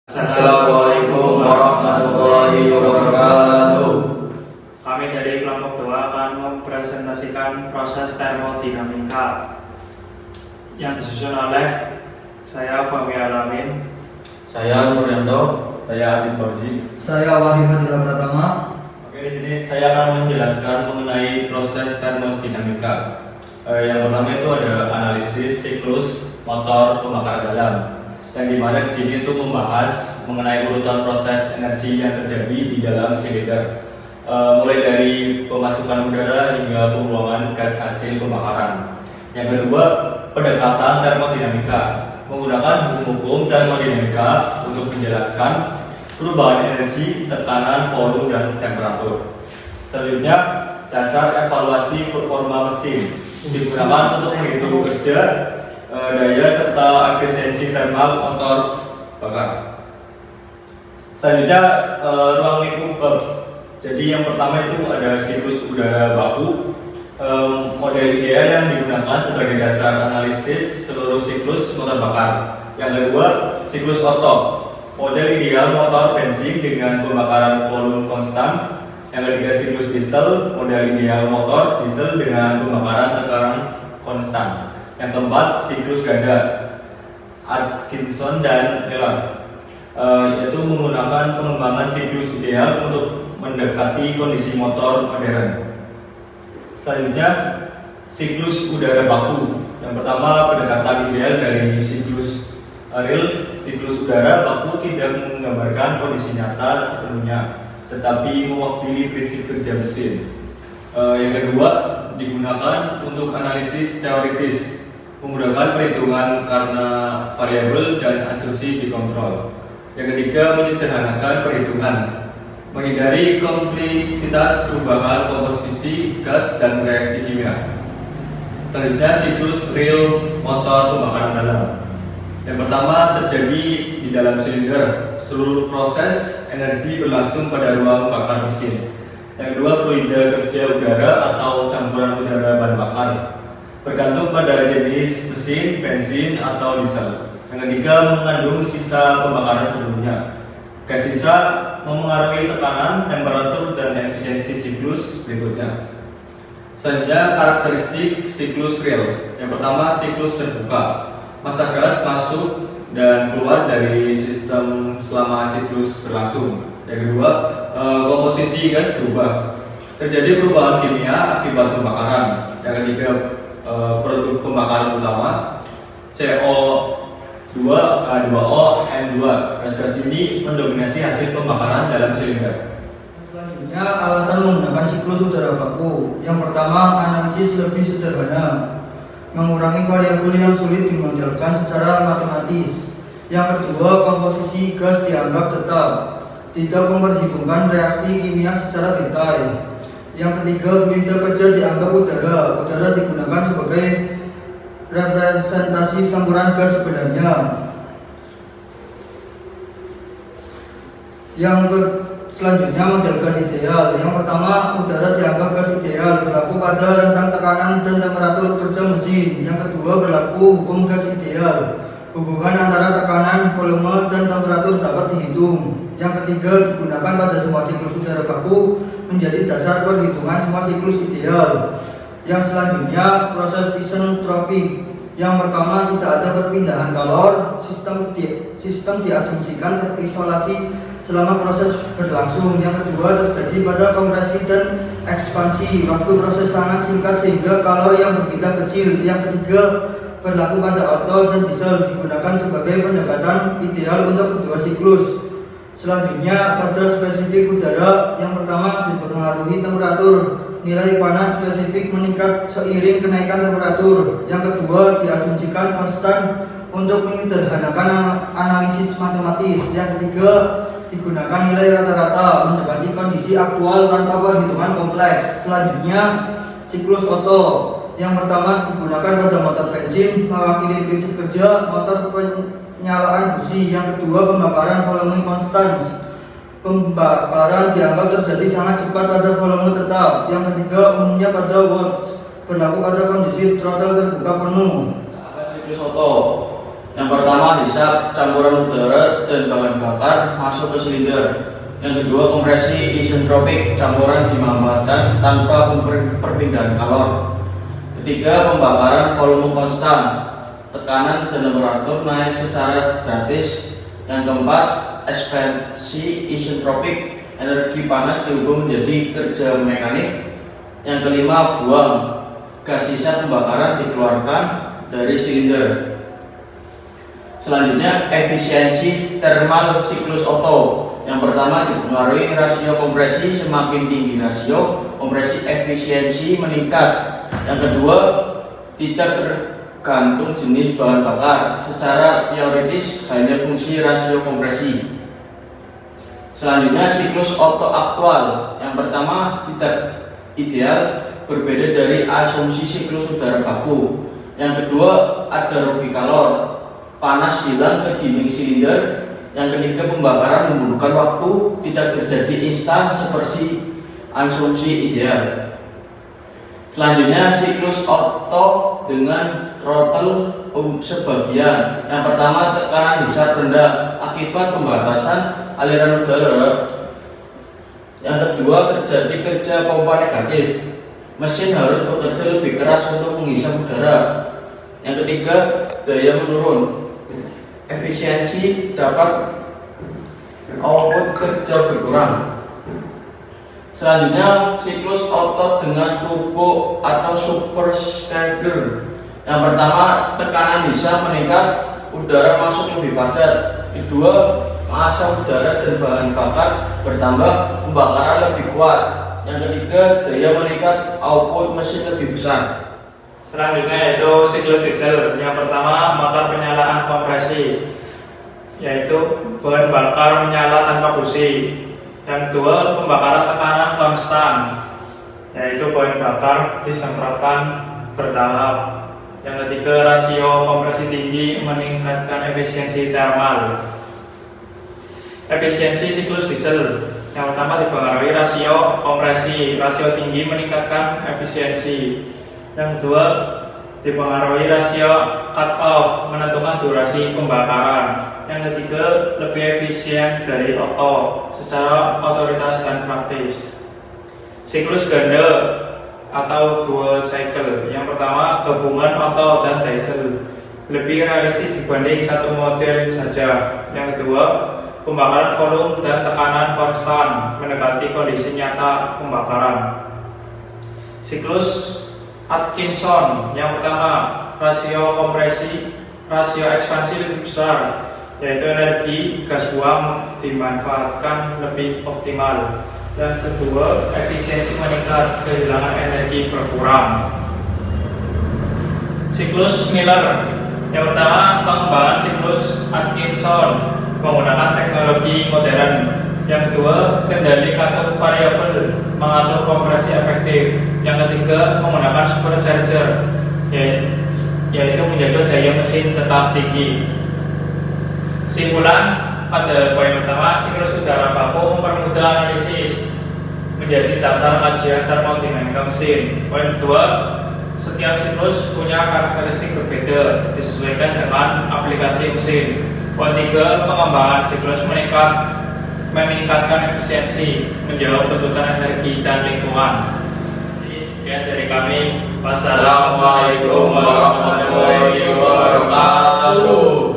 Assalamualaikum warahmatullahi wabarakatuh. Kami dari kelompok 2 akan mempresentasikan proses termodinamika yang disusun oleh saya Fahmi Alamin, Saya Nuryanto, Saya Adit Fauzi. Saya Wahyu Madila Pratama. Oke, di sini saya akan menjelaskan mengenai proses termodinamika. Yang pertama itu ada analisis siklus motor pembakaran dalam. Yang dimana di sini itu membahas mengenai urutan proses energi yang terjadi di dalam silinder, mulai dari pemasukan udara hingga pembuangan gas hasil pembakaran. Yang kedua, pendekatan termodinamika menggunakan hukum-hukum termodinamika untuk menjelaskan perubahan energi, tekanan, volume, dan temperatur. Selanjutnya, dasar evaluasi performa mesin digunakan untuk menghitung kerja, daya, serta efisiensi termal motor bakar. Selanjutnya, ruang lingkup. Jadi yang pertama itu ada siklus udara baku. Model ideal yang digunakan sebagai dasar analisis seluruh siklus motor bakar. Yang kedua, siklus Otto. Model ideal motor bensin dengan pembakaran volume konstan. Yang ketiga, siklus diesel. Model ideal motor diesel dengan pembakaran tekanan konstan. Yang keempat, siklus ganda Atkinson dan Miller, yaitu menggunakan pengembangan siklus ideal untuk mendekati kondisi motor modern. Selanjutnya, siklus udara baku. Yang pertama, pendekatan ideal dari siklus real. Siklus udara baku tidak menggambarkan kondisi nyata sepenuhnya, tetapi mewakili prinsip kerja mesin. Yang kedua, digunakan untuk analisis teoritis, menggunakan perhitungan karena variabel dan asumsi dikontrol. Yang ketiga, menyederhanakan perhitungan, menghindari kompleksitas perubahan komposisi gas dan reaksi kimia. Selanjutnya, siklus real motor pembakaran dalam. Yang pertama, terjadi di dalam silinder. Seluruh proses energi berlangsung pada ruang bakar mesin. Yang kedua, fluida kerja udara atau campuran udara bahan bakar, bergantung pada jenis mesin, bensin atau diesel. Yang ketiga, mengandung sisa pembakaran sebelumnya. Gas sisa memengaruhi tekanan, temperatur, dan efisiensi siklus berikutnya. Selanjutnya, karakteristik siklus real. Yang pertama, siklus terbuka. Massa gas masuk dan keluar dari sistem selama siklus berlangsung. Yang kedua, komposisi gas berubah. Terjadi perubahan kimia akibat pembakaran. Yang ketiga, produk pembakaran utama CO2, H2O, N2. Gas ini mendominasi hasil pembakaran dalam silinder. Selanjutnya, alasan menggunakan siklus udara baku. Yang pertama, analisis lebih sederhana, mengurangi variabel yang sulit dimodelkan secara matematis. Yang kedua, komposisi gas dianggap tetap, tidak memperhitungkan reaksi kimia secara detail. Yang ketiga, fluida kerja dianggap udara. Udara digunakan sebagai representasi campuran gas sebenarnya. Selanjutnya, model gas ideal. Yang pertama, udara dianggap gas ideal, berlaku pada rentang tekanan dan temperatur kerja mesin. Yang kedua, berlaku hukum gas ideal. Hubungan antara tekanan, volume, dan temperatur dapat dihitung. Yang ketiga, digunakan pada semua siklus udara baku, menjadi dasar perhitungan semua siklus ideal. Yang selanjutnya, proses isentropik. Yang pertama, tidak ada perpindahan kalor. Sistem diasumsikan terisolasi selama proses berlangsung. Yang kedua, terjadi pada kompresi dan ekspansi. Waktu proses sangat singkat sehingga kalor yang berpindah kecil. Yang ketiga, berlaku pada Otto dan diesel, digunakan sebagai pendekatan ideal untuk kedua siklus. Selanjutnya, pada spesifik udara. Yang pertama, dipengaruhi temperatur. Nilai panas spesifik meningkat seiring kenaikan temperatur. Yang kedua, diasumsikan konstan untuk menyederhanakan analisis matematis. Yang ketiga, digunakan nilai rata-rata mendekati kondisi aktual tanpa perhitungan kompleks. Selanjutnya, siklus Otto. Yang pertama, digunakan pada motor bensin, mewakili prinsip kerja motor penyalaan busi. Yang kedua, pembakaran volume konstan. Pembakaran dianggap terjadi sangat cepat pada volume tetap. Yang ketiga, umumnya pada watts, berlaku pada kondisi throttle terbuka penuh. siklus Otto. Yang pertama, hisap campuran udara dan bahan bakar masuk ke silinder. Yang kedua, kompresi isentropik, campuran dimanfaatkan tanpa perpindahan kalor. Ketiga, pembakaran volume konstan, tekanan dan temperatur naik secara gratis. Yang keempat, ekspansi isentropik, energi panas diubah menjadi kerja mekanik. Yang kelima, buang, gas sisa pembakaran dikeluarkan dari silinder. Selanjutnya, efisiensi thermal siklus Otto. Yang pertama, dipengaruhi rasio kompresi. Semakin tinggi rasio kompresi, efisiensi meningkat. Yang kedua, tidak tergantung jenis bahan bakar. Secara teoritis hanya fungsi rasio kompresi. Selanjutnya, siklus Otto aktual. Yang pertama, tidak ideal, berbeda dari asumsi siklus udara baku. Yang kedua, ada rugi kalor, panas hilang ke dinding silinder. Yang ketiga, pembakaran membutuhkan waktu, tidak terjadi instan seperti asumsi ideal. Selanjutnya, siklus Otto dengan throttle sebagian. Yang pertama, tekanan hisap rendah akibat pembatasan aliran udara. Yang kedua, terjadi kerja pompa negatif, mesin harus bekerja lebih keras untuk menghisap udara. Yang ketiga, daya menurun, efisiensi dapat output kerja berkurang. Selanjutnya, siklus Otto dengan turbo atau supercharger. Yang pertama, tekanan hisap meningkat, udara masuk lebih padat. Kedua, massa udara dan bahan bakar bertambah, pembakaran lebih kuat. Yang ketiga, daya meningkat, output mesin lebih besar. Selanjutnya yaitu siklus diesel. Yang pertama, motor penyalaan kompresi, yaitu bahan bakar menyala tanpa busi. Yang kedua, pembakaran tekanan konstan, yaitu bahan bakar disemprotkan bertahap. Yang ketiga, rasio kompresi tinggi meningkatkan efisiensi thermal. Efisiensi siklus diesel. Yang pertama, dipengaruhi rasio kompresi. Rasio tinggi meningkatkan efisiensi. Yang kedua, dipengaruhi rasio cut off, menentukan durasi pembakaran. Yang ketiga, lebih efisien dari Otto secara otoritas dan praktis. Siklus ganda atau dual cycle. Yang pertama, gabungan Otto dan diesel, lebih realistis dibanding satu model saja. Yang kedua, pembakaran volume dan tekanan konstan, mendekati kondisi nyata pembakaran. Siklus Atkinson. Yang pertama, rasio kompresi, rasio ekspansi lebih besar, yaitu energi gas buang dimanfaatkan lebih optimal. Yang kedua, efisiensi meningkat, kehilangan energi berkurang. Siklus Miller. Yang pertama, pengembangan siklus Atkinson menggunakan teknologi modern. Yang kedua, kendali katup variabel, mengatur kompresi efektif. Yang ketiga, menggunakan supercharger, yaitu menjaga daya mesin tetap tinggi. Kesimpulan pada poin pertama, siklus udara baku mempermudah analisis, menjadi dasar kajian termodinamika mesin. Poin kedua, setiap siklus punya karakteristik berbeda, disesuaikan dengan aplikasi mesin. Poin tiga, pengembangan siklus meningkatkan efisiensi, menjawab tuntutan energi dan lingkungan. Sekian dari kami. Wassalamualaikum warahmatullahi wabarakatuh.